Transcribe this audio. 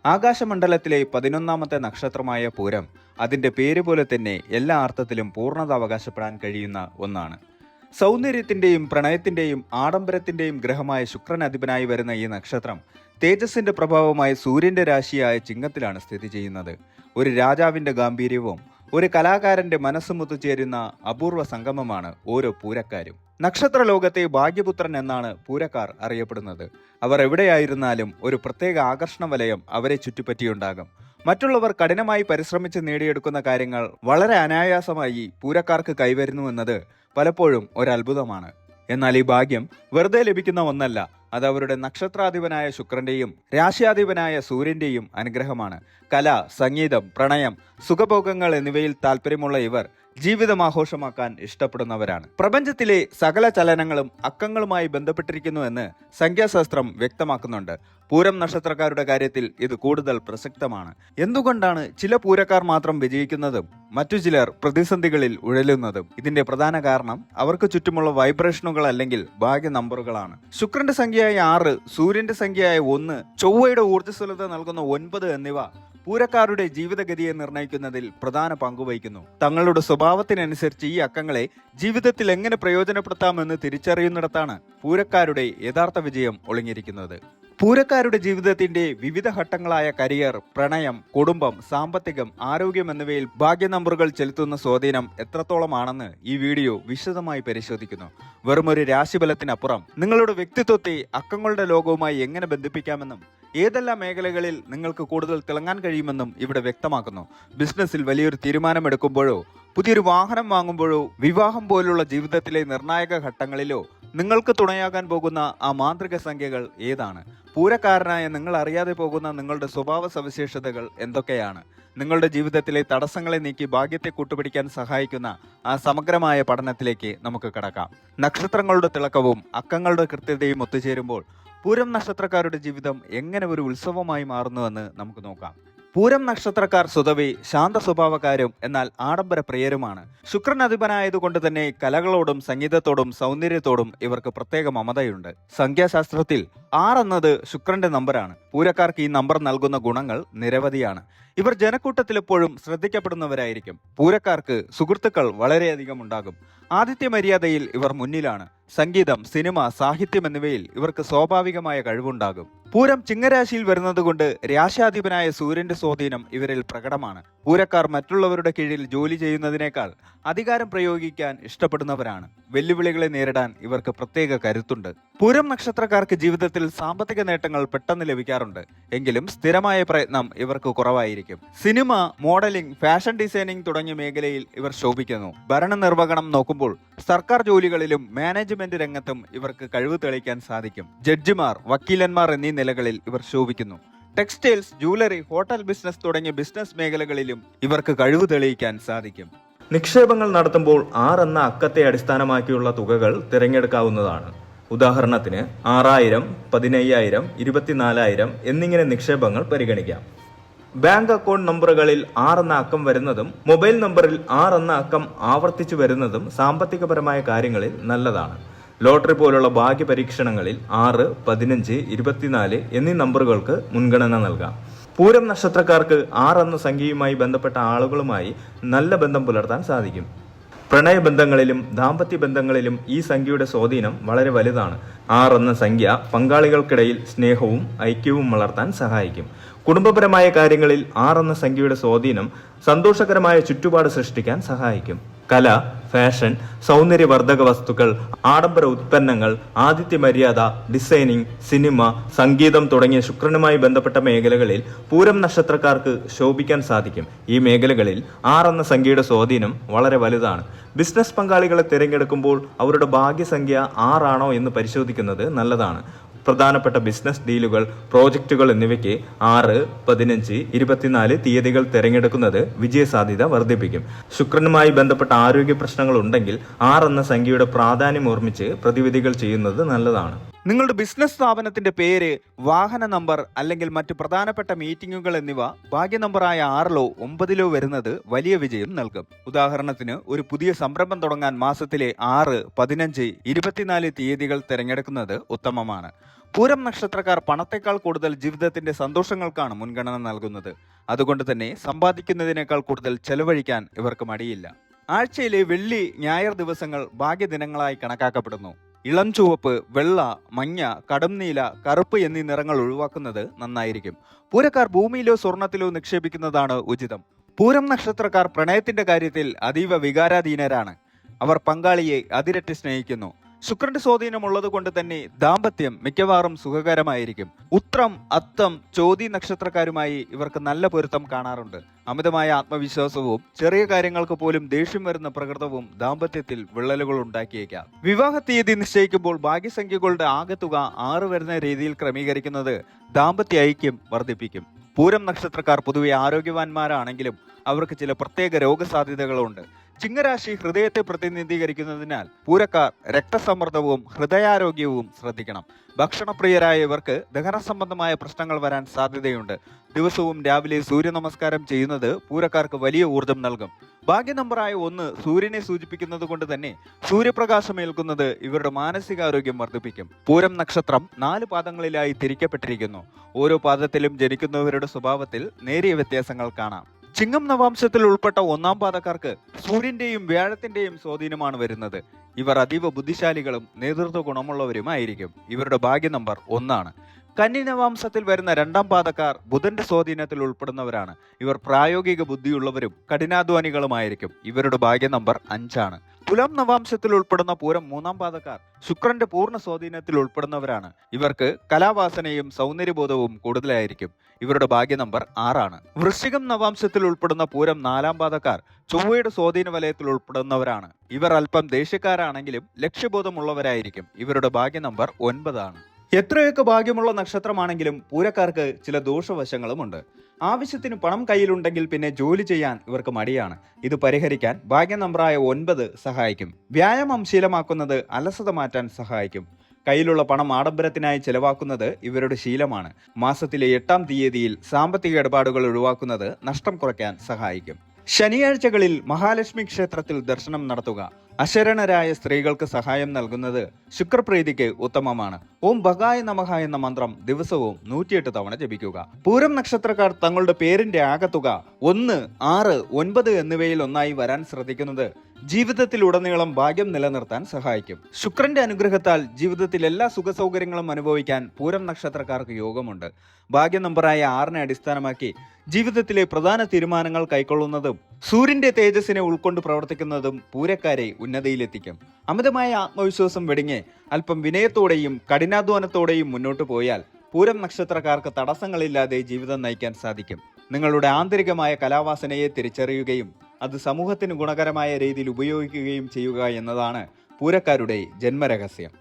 ആകാശമണ്ഡലത്തിലെ 11ാമത്തെ നക്ഷത്രമായ പൂരം അതിന്റെ പേര് പോലെ തന്നെ എല്ലാ അർത്ഥത്തിലും പൂർണ്ണത അവകാശപ്പെടാൻ കഴിയുന്ന ഒന്നാണ്. സൗന്ദര്യത്തിന്റെയും പ്രണയത്തിന്റെയും ആഡംബരത്തിന്റെയും ഗ്രഹമായ ശുക്രൻ അധിപനായി വരുന്ന ഈ നക്ഷത്രം തേജസ്സിന്റെ പ്രഭാവമായ സൂര്യന്റെ രാശിയായ ചിങ്ങത്തിലാണ് സ്ഥിതി ചെയ്യുന്നത്. ഒരു രാജാവിന്റെ ഗാംഭീര്യവും ഒരു കലാകാരന്റെ മനസ്സും ഒത്തുചേരുന്ന അപൂർവ സംഗമമാണ് ഓരോ പൂരക്കാരും. നക്ഷത്ര ലോകത്തെ ഭാഗ്യപുത്രൻ എന്നാണ് പൂരക്കാർ അറിയപ്പെടുന്നത്. അവർ എവിടെയായിരുന്നാലും ഒരു പ്രത്യേക ആകർഷണ വലയം അവരെ ചുറ്റിപ്പറ്റിയുണ്ടാകും. മറ്റുള്ളവർ കഠിനമായി പരിശ്രമിച്ച് നേടിയെടുക്കുന്ന കാര്യങ്ങൾ വളരെ അനായാസമായി പൂരക്കാർക്ക് കൈവരുന്നുവെന്നത് പലപ്പോഴും ഒരത്ഭുതമാണ്. എന്നാൽ ഈ ഭാഗ്യം വെറുതെ ലഭിക്കുന്ന ഒന്നല്ല. അത് അവരുടെ നക്ഷത്രാധിപനായ ശുക്രന്റെയും രാശ്യാധിപനായ സൂര്യന്റെയും അനുഗ്രഹമാണ്. കല, സംഗീതം, പ്രണയം, സുഖഭോഗങ്ങൾ എന്നിവയിൽ താല്പര്യമുള്ള ഇവർ ജീവിതം ആഘോഷമാക്കാൻ ഇഷ്ടപ്പെടുന്നവരാണ്. പ്രപഞ്ചത്തിലെ സകല ചലനങ്ങളും അക്കങ്ങളുമായി ബന്ധപ്പെട്ടിരിക്കുന്നുവെന്ന് സംഖ്യാശാസ്ത്രം വ്യക്തമാക്കുന്നുണ്ട്. പൂരം നക്ഷത്രക്കാരുടെ കാര്യത്തിൽ ഇത് കൂടുതൽ പ്രസക്തമാണ്. എന്തുകൊണ്ടാണ് ചില പൂരക്കാർ മാത്രം വിജയിക്കുന്നതും മറ്റു ചിലർ പ്രതിസന്ധികളിൽ ഉഴലുന്നതും? ഇതിന്റെ പ്രധാന കാരണം അവർക്ക് ചുറ്റുമുള്ള വൈബ്രേഷനുകൾ അല്ലെങ്കിൽ ഭാഗ്യ നമ്പറുകളാണ്. ശുക്രന്റെ സംഖ്യയായ 6, സൂര്യന്റെ സംഖ്യയായ 1, ചൊവ്വയുടെ ഊർജ്ജസ്വലത നൽകുന്ന 9 എന്നിവ പൂരക്കാരുടെ ജീവിതഗതിയെ നിർണ്ണയിക്കുന്നതിൽ പ്രധാന പങ്കുവഹിക്കുന്നു. തങ്ങളുടെ സ്വഭാവത്തിനനുസരിച്ച് ഈ അക്കങ്ങളെ ജീവിതത്തിൽ എങ്ങനെ പ്രയോജനപ്പെടുത്താമെന്ന് തിരിച്ചറിയുന്നിടത്താണ് പൂരക്കാരുടെ യഥാർത്ഥ വിജയം ഒളിഞ്ഞിരിക്കുന്നത്. പൂരക്കാരുടെ ജീവിതത്തിന്റെ വിവിധ ഘട്ടങ്ങളായ കരിയർ, പ്രണയം, കുടുംബം, സാമ്പത്തികം, ആരോഗ്യം എന്നിവയിൽ ഭാഗ്യ നമ്പറുകൾ ചെലുത്തുന്ന സ്വാധീനം എത്രത്തോളമാണെന്ന് ഈ വീഡിയോ വിശദമായി പരിശോധിക്കുന്നു. വെറുമൊരു രാശിഫലത്തിനപ്പുറം നിങ്ങളുടെ വ്യക്തിത്വത്തെ അക്കങ്ങളുടെ ലോകവുമായി എങ്ങനെ ബന്ധിപ്പിക്കാമെന്നും ഏതെല്ലാം മേഖലകളിൽ നിങ്ങൾക്ക് കൂടുതൽ തിളങ്ങാൻ കഴിയുമെന്നും ഇവിടെ വ്യക്തമാക്കുന്നു. ബിസിനസ്സിൽ വലിയൊരു തീരുമാനമെടുക്കുമ്പോഴോ പുതിയൊരു വാഹനം വാങ്ങുമ്പോഴോ വിവാഹം പോലുള്ള ജീവിതത്തിലെ നിർണായക ഘട്ടങ്ങളിലോ നിങ്ങൾക്ക് തുണയാകാൻ പോകുന്ന ആ മാന്ത്രിക സംഖ്യകൾ ഏതാണ്? പൂരക്കാരനായ നിങ്ങൾ അറിയാതെ പോകുന്ന നിങ്ങളുടെ സ്വഭാവ സവിശേഷതകൾ എന്തൊക്കെയാണ്? നിങ്ങളുടെ ജീവിതത്തിലെ തടസ്സങ്ങളെ നീക്കി ഭാഗ്യത്തെ കൂട്ടുപിടിക്കാൻ സഹായിക്കുന്ന ആ സമഗ്രമായ പഠനത്തിലേക്ക് നമുക്ക് കടക്കാം. നക്ഷത്രങ്ങളുടെ തിളക്കവും അക്കങ്ങളുടെ കൃത്യതയും ഒത്തുചേരുമ്പോൾ പൂരം നക്ഷത്രക്കാരുടെ ജീവിതം എങ്ങനെ ഒരു ഉത്സവമായി മാറുന്നുവെന്ന് നമുക്ക് നോക്കാം. പൂരം നക്ഷത്രക്കാർ സ്വതവേ ശാന്ത സ്വഭാവക്കാരും എന്നാൽ ആഡംബര പ്രിയരുമാണ്. ശുക്രൻ അധിപനായതുകൊണ്ട് തന്നെ കലകളോടും സംഗീതത്തോടും സൗന്ദര്യത്തോടും ഇവർക്ക് പ്രത്യേക മമതയുണ്ട്. സംഖ്യാശാസ്ത്രത്തിൽ 6 എന്നത് ശുക്രന്റെ നമ്പറാണ്. പൂരക്കാർക്ക് ഈ നമ്പർ നൽകുന്ന ഗുണങ്ങൾ നിരവധിയാണ്. ഇവർ ജനക്കൂട്ടത്തിലെപ്പോഴും ശ്രദ്ധിക്കപ്പെടുന്നവരായിരിക്കും. പൂരക്കാർക്ക് സുഹൃത്തുക്കൾ വളരെയധികം ഉണ്ടാകും. ആതിഥ്യ മര്യാദയിൽ ഇവർ മുന്നിലാണ്. സംഗീതം, സിനിമ, സാഹിത്യം എന്നിവയിൽ ഇവർക്ക് സ്വാഭാവികമായ കഴിവുണ്ടാകും. പൂരം ചിങ്ങരാശിയിൽ വരുന്നതുകൊണ്ട് രാശ്യാധിപനായ സൂര്യന്റെ സ്വാധീനം ഇവരിൽ പ്രകടമാണ്. പൂരക്കാർ മറ്റുള്ളവരുടെ കീഴിൽ ജോലി ചെയ്യുന്നതിനേക്കാൾ അധികാരം പ്രയോഗിക്കാൻ ഇഷ്ടപ്പെടുന്നവരാണ്. വെല്ലുവിളികളെ നേരിടാൻ ഇവർക്ക് പ്രത്യേക കരുത്തുണ്ട്. പൂരം നക്ഷത്രക്കാർക്ക് ജീവിതത്തിൽ സാമ്പത്തിക നേട്ടങ്ങൾ പെട്ടെന്ന് ലഭിക്കാറുണ്ട്. എങ്കിലും സ്ഥിരമായ പ്രയത്നം ഇവർക്ക് കുറവായിരിക്കും. സിനിമ, മോഡലിംഗ്, ഫാഷൻ ഡിസൈനിങ് തുടങ്ങിയ മേഖലയിൽ ഇവർ ശോഭിക്കുന്നു. ഭരണനിർവഹണം നോക്കുമ്പോൾ സർക്കാർ ജോലികളിലും മാനേജ്മെന്റ് രംഗത്തും ഇവർക്ക് കഴിവ് തെളിയിക്കാൻ സാധിക്കും. ജഡ്ജിമാർ, വക്കീലന്മാർ എന്നീ നിലകളിൽ ഇവർ ശോഭിക്കുന്നു. ടെക്സ്റ്റൈൽസ്, ജൂവലറി, ഹോട്ടൽ ബിസിനസ് തുടങ്ങിയ ബിസിനസ് മേഖലകളിലും ഇവർക്ക് കഴിവ് തെളിയിക്കാൻ സാധിക്കും. നിക്ഷേപങ്ങൾ നടത്തുമ്പോൾ 6 എന്ന അക്കത്തെ അടിസ്ഥാനമാക്കിയുള്ള തുകകൾ തിരഞ്ഞെടുക്കാവുന്നതാണ്. ഉദാഹരണത്തിന് 6000, 15000, 24000 എന്നിങ്ങനെ നിക്ഷേപങ്ങൾ പരിഗണിക്കാം. ബാങ്ക് അക്കൗണ്ട് നമ്പറുകളിൽ 6 എന്ന അക്കം വരുന്നതും മൊബൈൽ നമ്പറിൽ 6 എന്ന അക്കം ആവർത്തിച്ചു വരുന്നതും സാമ്പത്തികപരമായ കാര്യങ്ങളിൽ നല്ലതാണ്. ലോട്ടറി പോലുള്ള ഭാഗ്യ പരീക്ഷണങ്ങളിൽ 6, 15, 24 എന്നീ നമ്പറുകൾക്ക് മുൻഗണന നൽകാം. പൂരം നക്ഷത്രക്കാർക്ക് 6 എന്ന സംഖ്യയുമായി ബന്ധപ്പെട്ട ആളുകളുമായി നല്ല ബന്ധം പുലർത്താൻ സാധിക്കും. പ്രണയബന്ധങ്ങളിലും ദാമ്പത്യ ബന്ധങ്ങളിലും ഈ സംഖ്യയുടെ സ്വാധീനം വളരെ വലുതാണ്. 6 എന്ന സംഖ്യ പങ്കാളികൾക്കിടയിൽ സ്നേഹവും ഐക്യവും വളർത്താൻ സഹായിക്കും. കുടുംബപരമായ കാര്യങ്ങളിൽ 6 എന്ന സംഖ്യയുടെ സ്വാധീനം സന്തോഷകരമായ ചുറ്റുപാട് സൃഷ്ടിക്കാൻ സഹായിക്കും. കല, ഫാഷൻ, സൗന്ദര്യവർദ്ധക വസ്തുക്കൾ, ആഡംബര ഉത്പന്നങ്ങൾ, ആതിഥ്യ മര്യാദ, ഡിസൈനിങ്, സിനിമ, സംഗീതം തുടങ്ങിയ ശുക്രനുമായി ബന്ധപ്പെട്ട മേഖലകളിൽ പൂരം നക്ഷത്രക്കാർക്ക് ശോഭിക്കാൻ സാധിക്കും. ഈ മേഖലകളിൽ 6 എന്ന സംഖ്യയുടെ സ്വാധീനം വളരെ വലുതാണ്. ബിസിനസ് പങ്കാളികളെ തിരഞ്ഞെടുക്കുമ്പോൾ അവരുടെ ഭാഗ്യസംഖ്യ 6 ആണോ എന്ന് പരിശോധിക്കുന്നത് നല്ലതാണ്. പ്രധാനപ്പെട്ട ബിസിനസ് ഡീലുകൾ, പ്രോജക്റ്റുകൾ എന്നിവയ്ക്ക് 6, 15, 24 തീയതികൾ തിരഞ്ഞെടുക്കുന്നത് വിജയസാധ്യത വർദ്ധിപ്പിക്കും. ശുക്രനുമായി ബന്ധപ്പെട്ട ആരോഗ്യ പ്രശ്നങ്ങൾ ഉണ്ടെങ്കിൽ 6 എന്ന സംഖ്യയുടെ പ്രാധാന്യം ഓർമ്മിച്ച് പ്രതിവിധികൾ ചെയ്യുന്നത് നല്ലതാണ്. നിങ്ങളുടെ ബിസിനസ് സ്ഥാപനത്തിന്റെ പേര്, വാഹന നമ്പർ അല്ലെങ്കിൽ മറ്റ് പ്രധാനപ്പെട്ട മീറ്റിംഗുകൾ എന്നിവ ഭാഗ്യ നമ്പറായ 6ലോ 9ലോ വരുന്നത് വലിയ വിജയം നൽകും. ഉദാഹരണത്തിന് ഒരു പുതിയ സംരംഭം തുടങ്ങാൻ മാസത്തിലെ 6, 15, 24 തീയതികൾ തിരഞ്ഞെടുക്കുന്നത് ഉത്തമമാണ്. പൂരം നക്ഷത്രക്കാർ പണത്തെക്കാൾ കൂടുതൽ ജീവിതത്തിന്റെ സന്തോഷങ്ങൾക്കാണ് മുൻഗണന നൽകുന്നത്. അതുകൊണ്ട് തന്നെ സമ്പാദിക്കുന്നതിനേക്കാൾ കൂടുതൽ ചെലവഴിക്കാൻ ഇവർക്ക് മടിയില്ല. ആഴ്ചയിലെ വെള്ളി, ഞായർ ദിവസങ്ങൾ ഭാഗ്യദിനങ്ങളായി കണക്കാക്കപ്പെടുന്നു. ഇളം ചുവപ്പ്, വെള്ള, മഞ്ഞ, കടും നീല, കറുപ്പ് എന്നീ നിറങ്ങൾ ഒഴിവാക്കുന്നത് നന്നായിരിക്കും. പൂരക്കാർ ഭൂമിയിലോ സ്വർണത്തിലോ നിക്ഷേപിക്കുന്നതാണ് ഉചിതം. പൂരം നക്ഷത്രക്കാർ പ്രണയത്തിന്റെ കാര്യത്തിൽ അതീവ വികാരാധീനരാണ്. അവർ പങ്കാളിയെ അതിരറ്റ് സ്നേഹിക്കുന്നു. ശുക്രന്റെ സ്വാധീനമുള്ളത് കൊണ്ട് തന്നെ ദാമ്പത്യം മിക്കവാറും സുഖകരമായിരിക്കും. ഉത്രം, അത്തം, ചോതി നക്ഷത്രക്കാരുമായി ഇവർക്ക് നല്ല പൊരുത്തം കാണാറുണ്ട്. അമിതമായ ആത്മവിശ്വാസവും ചെറിയ കാര്യങ്ങൾക്ക് പോലും ദേഷ്യം വരുന്ന പ്രകൃതവും ദാമ്പത്യത്തിൽ വിള്ളലുകൾ ഉണ്ടാക്കിയേക്കാം. വിവാഹ തീയതി നിശ്ചയിക്കുമ്പോൾ ഭാഗ്യസംഖ്യകളുടെ ആകെത്തുക 6 വരുന്ന രീതിയിൽ ക്രമീകരിക്കുന്നത് ദാമ്പത്യ ഐക്യം വർദ്ധിപ്പിക്കും. പൂരം നക്ഷത്രക്കാർ പൊതുവെ ആരോഗ്യവാന്മാരാണെങ്കിലും അവർക്ക് ചില പ്രത്യേക രോഗസാധ്യതകളുണ്ട്. ചിങ്ങരാശി ഹൃദയത്തെ പ്രതിനിധീകരിക്കുന്നതിനാൽ പൂരക്കാർ രക്തസമ്മർദ്ദവും ഹൃദയാരോഗ്യവും ശ്രദ്ധിക്കണം. ഭക്ഷണപ്രിയരായ ഇവർക്ക് ദഹന സംബന്ധമായ പ്രശ്നങ്ങൾ വരാൻ സാധ്യതയുണ്ട്. ദിവസവും രാവിലെ സൂര്യ നമസ്കാരം ചെയ്യുന്നത് പൂരക്കാർക്ക് വലിയ ഊർജം നൽകും. ഭാഗ്യ നമ്പറായ 1 സൂര്യനെ സൂചിപ്പിക്കുന്നത് കൊണ്ട് തന്നെ സൂര്യപ്രകാശം ഏൽക്കുന്നത് ഇവരുടെ മാനസികാരോഗ്യം വർദ്ധിപ്പിക്കും. പൂരം നക്ഷത്രം 4 പാദങ്ങളിലായി തിരിക്കപ്പെട്ടിരിക്കുന്നു. ഓരോ പാദത്തിലും ജനിക്കുന്നവരുടെ സ്വഭാവത്തിൽ നേരിയ വ്യത്യാസങ്ങൾ കാണാം. ചിങ്ങം നവാംശത്തിൽ ഉൾപ്പെട്ട 1ാം പാദക്കാർക്ക് സൂര്യന്റെയും വ്യാഴത്തിന്റെയും സ്വാധീനമാണ് വരുന്നത്. ഇവർ അതീവ ബുദ്ധിശാലികളും നേതൃത്വ ഗുണമുള്ളവരുമായിരിക്കും. ഇവരുടെ ഭാഗ്യ നമ്പർ 1 കന്നി നവാംശത്തിൽ വരുന്ന 2ാം പാദക്കാർ ബുധന്റെ സ്വാധീനത്തിൽ ഉൾപ്പെടുന്നവരാണ്. ഇവർ പ്രായോഗിക ബുദ്ധിയുള്ളവരും കഠിനാധ്വാനികളുമായിരിക്കും. ഇവരുടെ ഭാഗ്യ നമ്പർ 5 തുലാം നവാംശത്തിൽ ഉൾപ്പെടുന്ന പൂരം 3ാം പാദക്കാർ ശുക്രന്റെ പൂർണ്ണ സ്വാധീനത്തിൽ ഉൾപ്പെടുന്നവരാണ്. ഇവർക്ക് കലാവാസനയും സൗന്ദര്യബോധവും കൂടുതലായിരിക്കും. ഇവരുടെ ഭാഗ്യ നമ്പർ 6 വൃശ്ചികം നവാംശത്തിൽ ഉൾപ്പെടുന്ന പൂരം 4ാം പാദക്കാർ ചൊവ്വയുടെ സ്വാധീന വലയത്തിൽ ഉൾപ്പെടുന്നവരാണ്. ഇവർ അല്പം ദേഷ്യക്കാരാണെങ്കിലും ലക്ഷ്യബോധമുള്ളവരായിരിക്കും. ഇവരുടെ ഭാഗ്യ നമ്പർ 9 എത്രയൊക്കെ ഭാഗ്യമുള്ള നക്ഷത്രമാണെങ്കിലും പൂരക്കാർക്ക് ചില ദോഷവശങ്ങളുമുണ്ട്. ആവശ്യത്തിന് പണം കയ്യിലുണ്ടെങ്കിൽ പിന്നെ ജോലി ചെയ്യാൻ ഇവർക്ക് മടിയാണ്. ഇത് പരിഹരിക്കാൻ ഭാഗ്യ നമ്പറായ 9 സഹായിക്കും. വ്യായാമം ശീലമാക്കുന്നത് അലസത മാറ്റാൻ സഹായിക്കും. കയ്യിലുള്ള പണം ആഡംബരത്തിനായി ചെലവാക്കുന്നത് ഇവരുടെ ശീലമാണ്. മാസത്തിലെ 8ാം തീയതിയിൽ സാമ്പത്തിക ഇടപാടുകൾ ഒഴിവാക്കുന്നത് നഷ്ടം കുറയ്ക്കാൻ സഹായിക്കും. ശനിയാഴ്ചകളിൽ മഹാലക്ഷ്മി ക്ഷേത്രത്തിൽ ദർശനം നടത്തുക. അശരണരായ സ്ത്രീകൾക്ക് സഹായം നൽകുന്നത് ശുക്രപ്രീതിക്ക് ഉത്തമമാണ്. ഓം ഭഗായ നമഃ എന്ന മന്ത്രം ദിവസവും 108 തവണ ജപിക്കുക. പൂരം നക്ഷത്രക്കാർ തങ്ങളുടെ പേരിന്റെ ആകെത്തുക 1, 6, 9 എന്നിവയിൽ ഒന്നായി വരാൻ ശ്രദ്ധിക്കുന്നത് ജീവിതത്തിലുടനീളം ഭാഗ്യം നിലനിർത്താൻ സഹായിക്കും. ശുക്രന്റെ അനുഗ്രഹത്താൽ ജീവിതത്തിൽ എല്ലാ സുഖസൗകര്യങ്ങളും അനുഭവിക്കാൻ പൂരം നക്ഷത്രക്കാർക്ക് യോഗമുണ്ട്. ഭാഗ്യ നമ്പറായ 6നെ അടിസ്ഥാനമാക്കി ജീവിതത്തിലെ പ്രധാന തീരുമാനങ്ങൾ കൈക്കൊള്ളുന്നതും സൂര്യന്റെ തേജസ്സിനെ ഉൾക്കൊണ്ട് പ്രവർത്തിക്കുന്നതും പൂരക്കാരെ ഉന്നതിയിലെത്തിക്കും. അമിതമായ ആത്മവിശ്വാസം വെടിഞ്ഞ് അല്പം വിനയത്തോടെയും കഠിനാധ്വാനത്തോടെയും മുന്നോട്ടു പോയാൽ പൂരം നക്ഷത്രക്കാർക്ക് തടസ്സങ്ങളില്ലാതെ ജീവിതം നയിക്കാൻ സാധിക്കും. നിങ്ങളുടെ ആന്തരികമായ കലാവാസനയെ തിരിച്ചറിയുകയും അത് സമൂഹത്തിന് ഗുണകരമായ രീതിയിൽ ഉപയോഗിക്കുകയും ചെയ്യുക എന്നതാണ് പൂരക്കാരുടെ ജന്മരഹസ്യം.